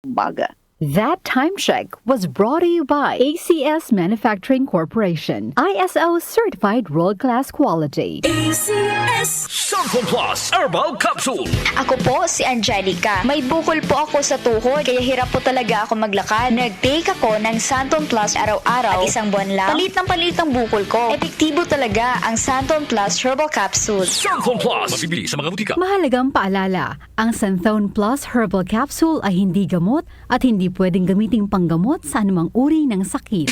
umaga. That time check was brought to you by ACS Manufacturing Corporation, ISO certified world-class quality. ACS Santon Plus Herbal Capsule. Ako po si Angelica. May bukol po ako sa tuhod, kaya hirap po talaga ako maglakad. Nag-take ako ng Santon Plus araw-araw at isang buwan lang. Palit ng bukol ko. Epektibo talaga ang Santon Plus Herbal Capsule. Santon Plus. Mabibili sa mga butika. Mahalagang paalala, ang Santhone Plus Herbal Capsule ay hindi gamot at hindi pwedeng gamiting panggamot sa anumang uri ng sakit.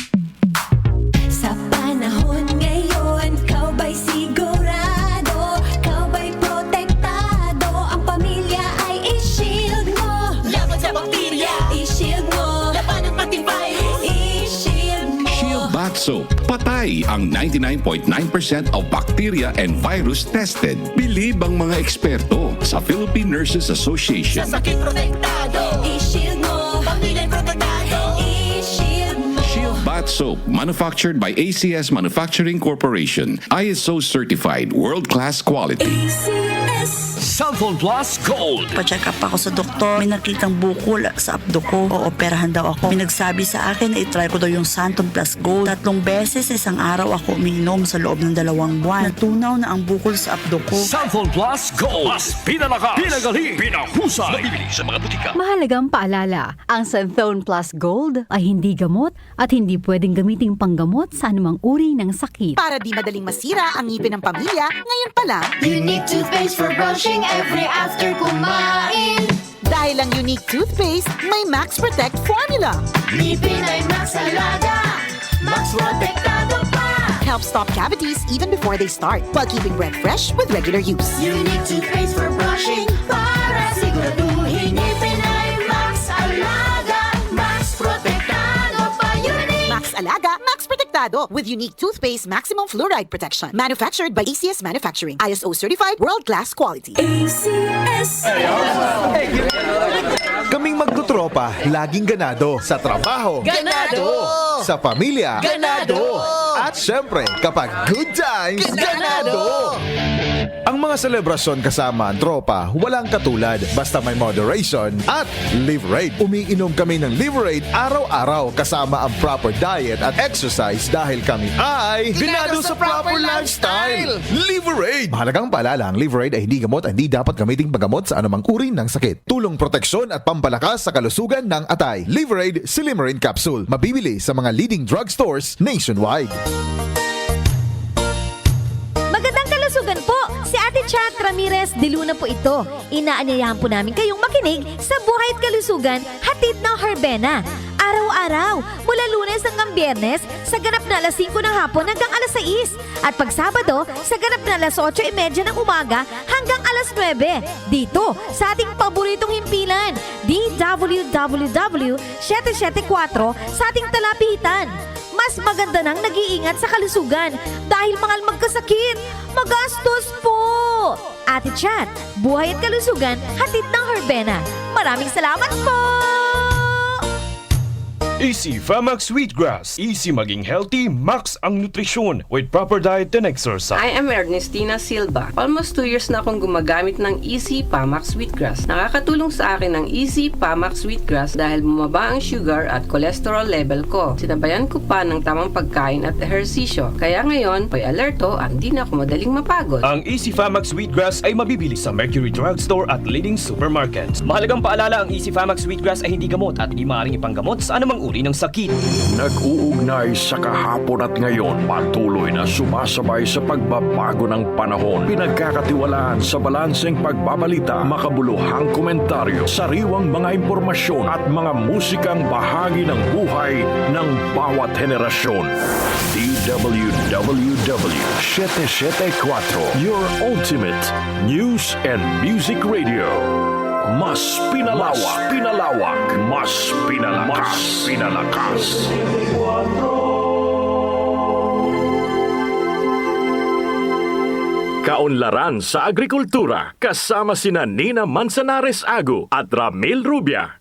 Sa panahon ngayon, kau ba'y sigurado? Kau ba'y protektado? Ang pamilya ay i-shield mo. Laban sa bakterya, i-shield mo. Laban ng pati virus, i-shield mo. Shield Bath Soap. Patay ang 99.9% of bacteria and virus tested. Bilib ang mga eksperto sa Philippine Nurses Association. Sa sakit protektado, i-shield mo. Pamilya protektado, i-shield mo. Shield Bath Soap, manufactured by ACS Manufacturing Corporation. ISO certified, world-class quality. ACS Santon Plus Gold. Pa-check up ako sa doktor. May nakitang bukol sa abdo ko. Ooperahan daw ako. May nagsabi sa akin na itry ko daw yung Santon Plus Gold. 3 beses isang araw ako umiinom sa loob ng 2 buwan. Natunaw na ang bukol sa abdo ko. Santon Plus Gold. Mas pinalakas, pinagaling, pinahusay. Mabibili sa mga butika. Mahalagang paalala, ang Santhone Plus Gold ay hindi gamot at hindi pwedeng gamiting panggamot sa anumang uri ng sakit. Para di madaling masira ang ngipin ng pamilya, ngayon pa lang, Unique toothpaste for brushing every after kumain. dahil ang unique toothpaste, may Max Protect formula. Ngipin ay Max Alaga, Max Protektado pa. Helps stop cavities even before they start, while keeping breath fresh with regular use. Unique toothpaste for brushing para siguraduhin ngipin ay Max Alaga, Max Protektado pa. Unique. Max Alaga, Max Protectado with unique toothpaste maximum fluoride protection. Manufactured by ACS Manufacturing. ISO certified world-class quality. ACS. Kaming magtutropa, laging ganado. Sa trabaho, Ganado! sa pamilya, Ganado! at syempre, kapag good times, ganado! Ang mga selebrasyon kasama ang tropa, walang katulad. Basta may moderation at Liverade. Umiinom kami ng Liverade araw-araw kasama ang proper diet at exercise dahil kami ay ganado sa proper lifestyle. Liverade! Mahalagang paalala, ang Liverade ay hindi gamot at hindi dapat gamiting paggamot sa anumang uri ng sakit. Tulong proteksyon at pampalakas sa kalusugan ng atay. Liverade Silymarin Capsule. Mabibili sa mga leading drugstores nationwide. Magandang kalusugan po! Si Ate Chat Ramirez de Luna po ito. Inaanyayahan po namin kayong makinig sa Buhay at Kalusugan, hatid ng Herbena. Araw-araw, mula Lunes hanggang Biyernes, sa ganap na alas 5 ng hapon hanggang alas 6. At pag Sabado, sa ganap na alas 8:30 ng umaga hanggang alas 9. Dito, sa ating paboritong himpilan, DWWW 774 sa ating talapitan. Mas maganda nang nag-iingat sa kalusugan dahil mahal magkasakit. Magastos po! Ate Chat, Buhay at Kalusugan, hatid ng Herbena. Maraming salamat po! Easy Famax Wheatgrass. Easy maging healthy, max ang nutrisyon with proper diet and exercise. I am Ernestina Silva. Almost 2 years na akong gumagamit ng Easy Famax Wheatgrass. Nakakatulong sa akin ang Easy Famax Wheatgrass dahil bumaba ang sugar at cholesterol level ko. Sinabayan ko pa ng tamang pagkain at ehersisyo. Kaya ngayon, may alerto at di na ako madaling mapagod. Ang Easy Famax Wheatgrass ay mabibili sa Mercury Drugstore at leading supermarkets. Mahalagang paalala, ang Easy Famax Wheatgrass ay hindi gamot at hindi maaaring ipanggamot sa anumang uri ng sakit. Nag-uugnay sa kahapon at ngayon, patuloy na sumasabay sa pagbabago ng panahon. Pinagkakatiwalaan sa balanseng pagbabalita, makabuluhang komentaryo, sariwang mga impormasyon at mga musikang bahagi ng buhay ng bawat henerasyon. DWWW 774, your ultimate news and music radio. Mas pinalawak, mas pinalakas. Kaunlaran sa agrikultura kasama sina Nina Manzanares Agu at Ramil Rubia.